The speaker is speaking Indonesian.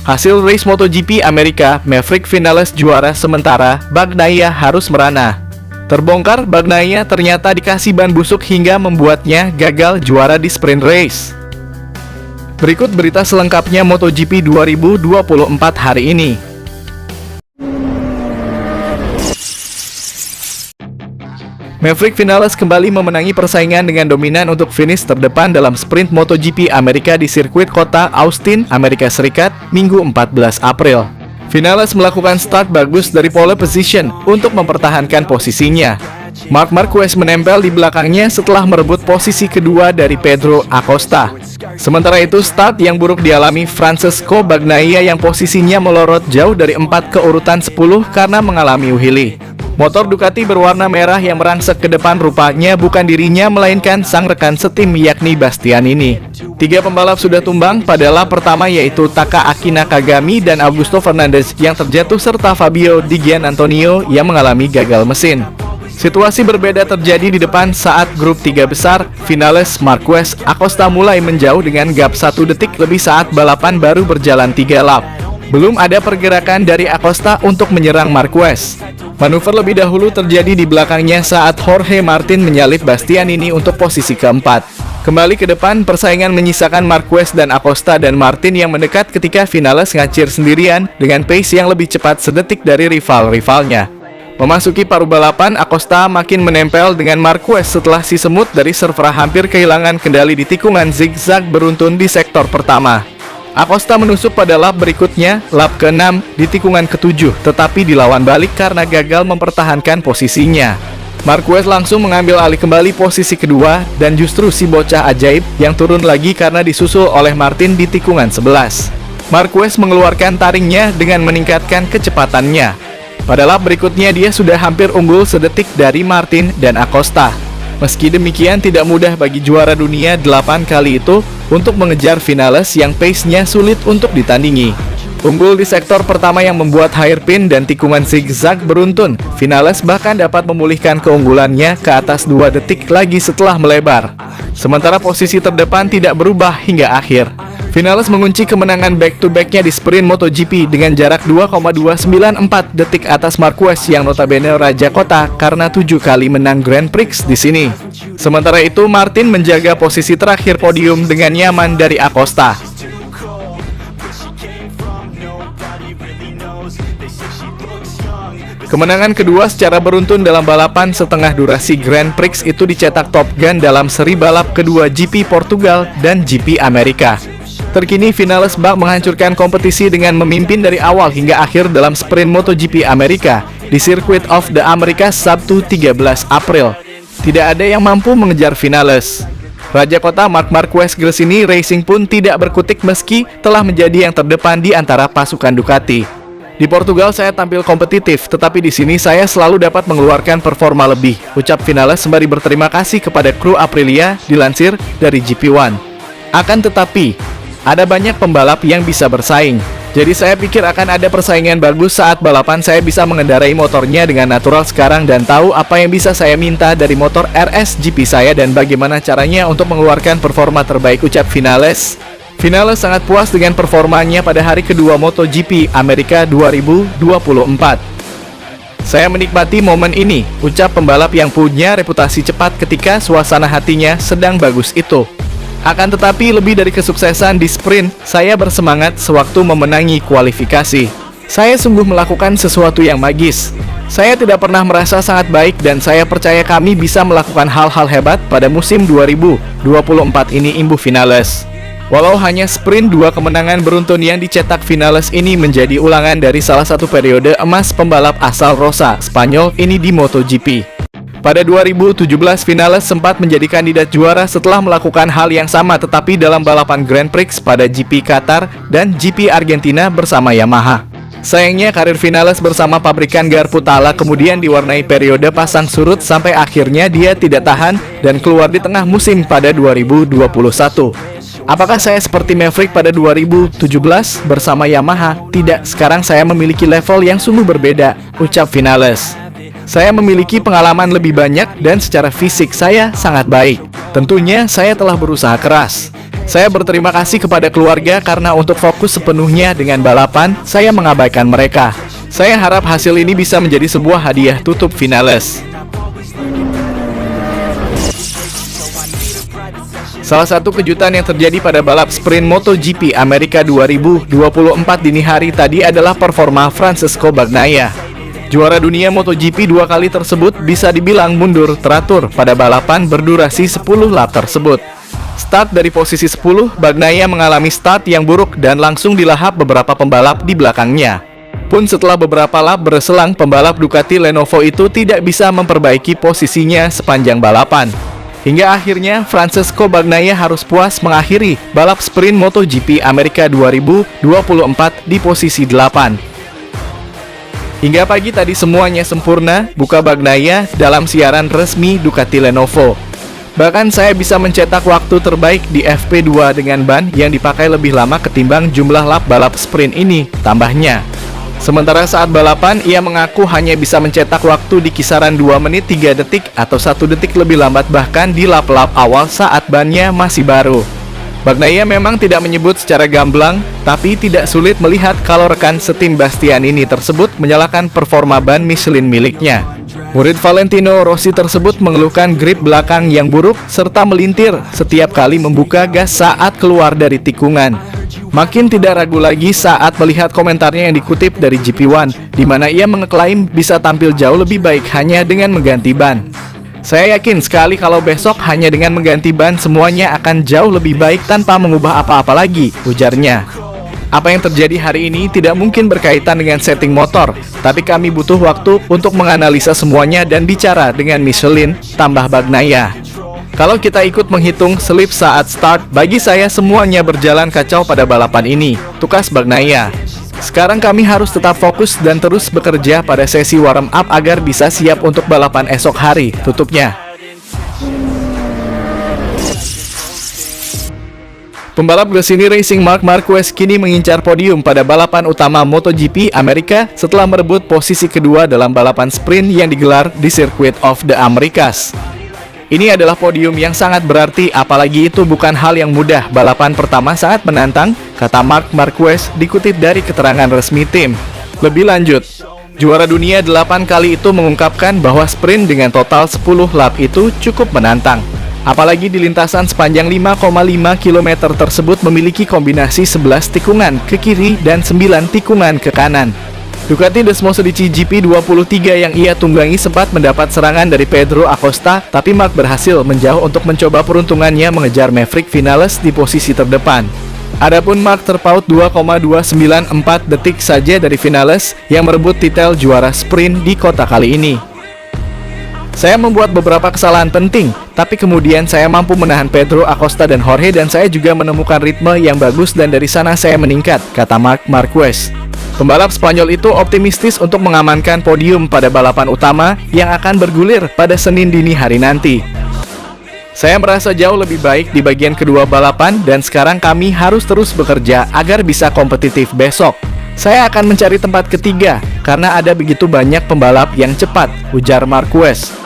Hasil race MotoGP Amerika, Maverick Vinales juara sementara, Bagnaia harus merana. Terbongkar, Bagnaia ternyata dikasih ban busuk hingga membuatnya gagal juara di sprint race. Berikut berita selengkapnya MotoGP 2024 hari ini. Maverick Vinales kembali memenangi persaingan dengan dominan untuk finish terdepan dalam sprint MotoGP Amerika di sirkuit kota Austin, Amerika Serikat, Minggu 14 April. Vinales melakukan start bagus dari pole position untuk mempertahankan posisinya. Marc Marquez menempel di belakangnya setelah merebut posisi kedua dari Pedro Acosta. Sementara itu, start yang buruk dialami Francesco Bagnaia yang posisinya melorot jauh dari 4 ke urutan 10 karena mengalami uhili. Motor Ducati berwarna merah yang merangsek ke depan rupanya bukan dirinya melainkan sang rekan setim yakni Bastianini. 3 pembalap sudah tumbang pada lap pertama yaitu Takaki Nakagami dan Augusto Fernandez yang terjatuh serta Fabio Di Giannantonio yang mengalami gagal mesin. Situasi berbeda terjadi di depan saat grup 3 besar, Vinales, Marquez, Acosta mulai menjauh dengan gap 1 detik lebih saat balapan baru berjalan 3 lap. Belum ada pergerakan dari Acosta untuk menyerang Marquez. Manuver lebih dahulu terjadi di belakangnya saat Jorge Martin menyalip Bastianini untuk posisi keempat. Kembali ke depan, persaingan menyisakan Marquez dan Acosta dan Martin yang mendekat ketika Vinales ngacir sendirian dengan pace yang lebih cepat sedetik dari rival-rivalnya. Memasuki paruh balapan, Acosta makin menempel dengan Marquez setelah si semut dari Cervera hampir kehilangan kendali di tikungan zigzag beruntun di sektor pertama. Acosta menusuk pada lap berikutnya, lap ke-6 di tikungan ke-7, tetapi dilawan balik karena gagal mempertahankan posisinya. Marquez langsung mengambil alih kembali posisi kedua, dan justru si bocah ajaib yang turun lagi karena disusul oleh Martin di tikungan 11. Marquez mengeluarkan taringnya dengan meningkatkan kecepatannya. Pada lap berikutnya dia sudah hampir unggul sedetik dari Martin dan Acosta. Meski demikian, tidak mudah bagi juara dunia 8 kali itu untuk mengejar Vinales yang pace-nya sulit untuk ditandingi. Unggul di sektor pertama yang membuat hairpin dan tikungan zigzag beruntun, Vinales bahkan dapat memulihkan keunggulannya ke atas 2 detik lagi setelah melebar. Sementara posisi terdepan tidak berubah hingga akhir. Vinales mengunci kemenangan back-to-back-nya di sprint MotoGP dengan jarak 2,294 detik atas Marquez yang notabene raja kota karena 7 kali menang Grand Prix di sini. Sementara itu, Martin menjaga posisi terakhir podium dengan nyaman dari Acosta. Kemenangan kedua secara beruntun dalam balapan setengah durasi Grand Prix itu dicetak Top Gun dalam seri balap kedua GP Portugal dan GP Amerika. Terkini, Vinales bak menghancurkan kompetisi dengan memimpin dari awal hingga akhir dalam sprint MotoGP Amerika di Circuit of the Americas Sabtu 13 April. Tidak ada yang mampu mengejar Vinales. Raja kota Marc Marquez Gresini Racing pun tidak berkutik meski telah menjadi yang terdepan di antara pasukan Ducati. Di Portugal saya tampil kompetitif, tetapi di sini saya selalu dapat mengeluarkan performa lebih, ucap Vinales sembari berterima kasih kepada kru Aprilia, dilansir dari GP1. Akan tetapi, ada banyak pembalap yang bisa bersaing. Jadi saya pikir akan ada persaingan bagus saat balapan. Saya bisa mengendarai motornya dengan natural sekarang dan tahu apa yang bisa saya minta dari motor RSGP saya dan bagaimana caranya untuk mengeluarkan performa terbaik, ucap Vinales. Vinales sangat puas dengan performanya pada hari kedua MotoGP Amerika 2024. Saya menikmati momen ini, ucap pembalap yang punya reputasi cepat ketika suasana hatinya sedang bagus itu. Akan tetapi lebih dari kesuksesan di sprint, saya bersemangat sewaktu memenangi kualifikasi. Saya sungguh melakukan sesuatu yang magis. Saya tidak pernah merasa sangat baik dan saya percaya kami bisa melakukan hal-hal hebat pada musim 2024 ini, imbuh Vinales. Walau hanya sprint, 2 kemenangan beruntun yang dicetak Vinales ini menjadi ulangan dari salah satu periode emas pembalap asal Rosa, Spanyol ini di MotoGP. Pada 2017, Vinales sempat menjadi kandidat juara setelah melakukan hal yang sama tetapi dalam balapan Grand Prix pada GP Qatar dan GP Argentina bersama Yamaha. Sayangnya karir Vinales bersama pabrikan Garputala kemudian diwarnai periode pasang surut sampai akhirnya dia tidak tahan dan keluar di tengah musim pada 2021. Apakah saya seperti Maverick pada 2017 bersama Yamaha? Tidak, sekarang saya memiliki level yang sungguh berbeda, ucap Vinales. Saya memiliki pengalaman lebih banyak dan secara fisik saya sangat baik. Tentunya saya telah berusaha keras. Saya berterima kasih kepada keluarga karena untuk fokus sepenuhnya dengan balapan, saya mengabaikan mereka. Saya harap hasil ini bisa menjadi sebuah hadiah tutup Vinales. Salah satu kejutan yang terjadi pada balap sprint MotoGP Amerika 2024 dini hari tadi adalah performa Francesco Bagnaia. Juara dunia MotoGP 2 kali tersebut bisa dibilang mundur teratur pada balapan berdurasi 10 lap tersebut. Start dari posisi 10, Bagnaia mengalami start yang buruk dan langsung dilahap beberapa pembalap di belakangnya. Pun setelah beberapa lap berselang, pembalap Ducati Lenovo itu tidak bisa memperbaiki posisinya sepanjang balapan. Hingga akhirnya Francesco Bagnaia harus puas mengakhiri balap sprint MotoGP Amerika 2024 di posisi 8. Hingga pagi tadi semuanya sempurna, buka Bagnaia dalam siaran resmi Ducati Lenovo. Bahkan saya bisa mencetak waktu terbaik di FP2 dengan ban yang dipakai lebih lama ketimbang jumlah lap balap sprint ini, tambahnya. Sementara saat balapan, ia mengaku hanya bisa mencetak waktu di kisaran 2 menit 3 detik atau 1 detik lebih lambat bahkan di lap-lap awal saat bannya masih baru. Bagnaia memang tidak menyebut secara gamblang, tapi tidak sulit melihat kalau rekan setim Bastianini tersebut menyalahkan performa ban Michelin miliknya. Murid Valentino Rossi tersebut mengeluhkan grip belakang yang buruk serta melintir setiap kali membuka gas saat keluar dari tikungan. Makin tidak ragu lagi saat melihat komentarnya yang dikutip dari GP1, di mana ia mengeklaim bisa tampil jauh lebih baik hanya dengan mengganti ban. Saya yakin sekali kalau besok hanya dengan mengganti ban semuanya akan jauh lebih baik tanpa mengubah apa-apa lagi, ujarnya. Apa yang terjadi hari ini tidak mungkin berkaitan dengan setting motor, tapi kami butuh waktu untuk menganalisa semuanya dan bicara dengan Michelin, tambah Bagnaia. Kalau kita ikut menghitung slip saat start, bagi saya semuanya berjalan kacau pada balapan ini, tukas Bagnaia. Sekarang kami harus tetap fokus dan terus bekerja pada sesi warm up agar bisa siap untuk balapan esok hari, tutupnya. Pembalap Gresini Racing Marc Marquez kini mengincar podium pada balapan utama MotoGP Amerika setelah merebut posisi kedua dalam balapan sprint yang digelar di Circuit of the Americas. Ini adalah podium yang sangat berarti, apalagi itu bukan hal yang mudah. Balapan pertama sangat menantang, kata Marc Marquez dikutip dari keterangan resmi tim. Lebih lanjut, juara dunia 8 kali itu mengungkapkan bahwa sprint dengan total 10 lap itu cukup menantang. Apalagi di lintasan sepanjang 5,5 km tersebut memiliki kombinasi 11 tikungan ke kiri dan 9 tikungan ke kanan. Ducati Desmosedici GP23 yang ia tunggangi sempat mendapat serangan dari Pedro Acosta, tapi Marc berhasil menjauh untuk mencoba peruntungannya mengejar Maverick Vinales di posisi terdepan. Adapun Marc terpaut 2,294 detik saja dari Vinales yang merebut titel juara sprint di kota kali ini. Saya membuat beberapa kesalahan penting, tapi kemudian saya mampu menahan Pedro Acosta dan Jorge dan saya juga menemukan ritme yang bagus dan dari sana saya meningkat, kata Marc Marquez. Pembalap Spanyol itu optimistis untuk mengamankan podium pada balapan utama yang akan bergulir pada Senin dini hari nanti. Saya merasa jauh lebih baik di bagian kedua balapan dan sekarang kami harus terus bekerja agar bisa kompetitif besok. Saya akan mencari tempat ketiga karena ada begitu banyak pembalap yang cepat, ujar Marquez.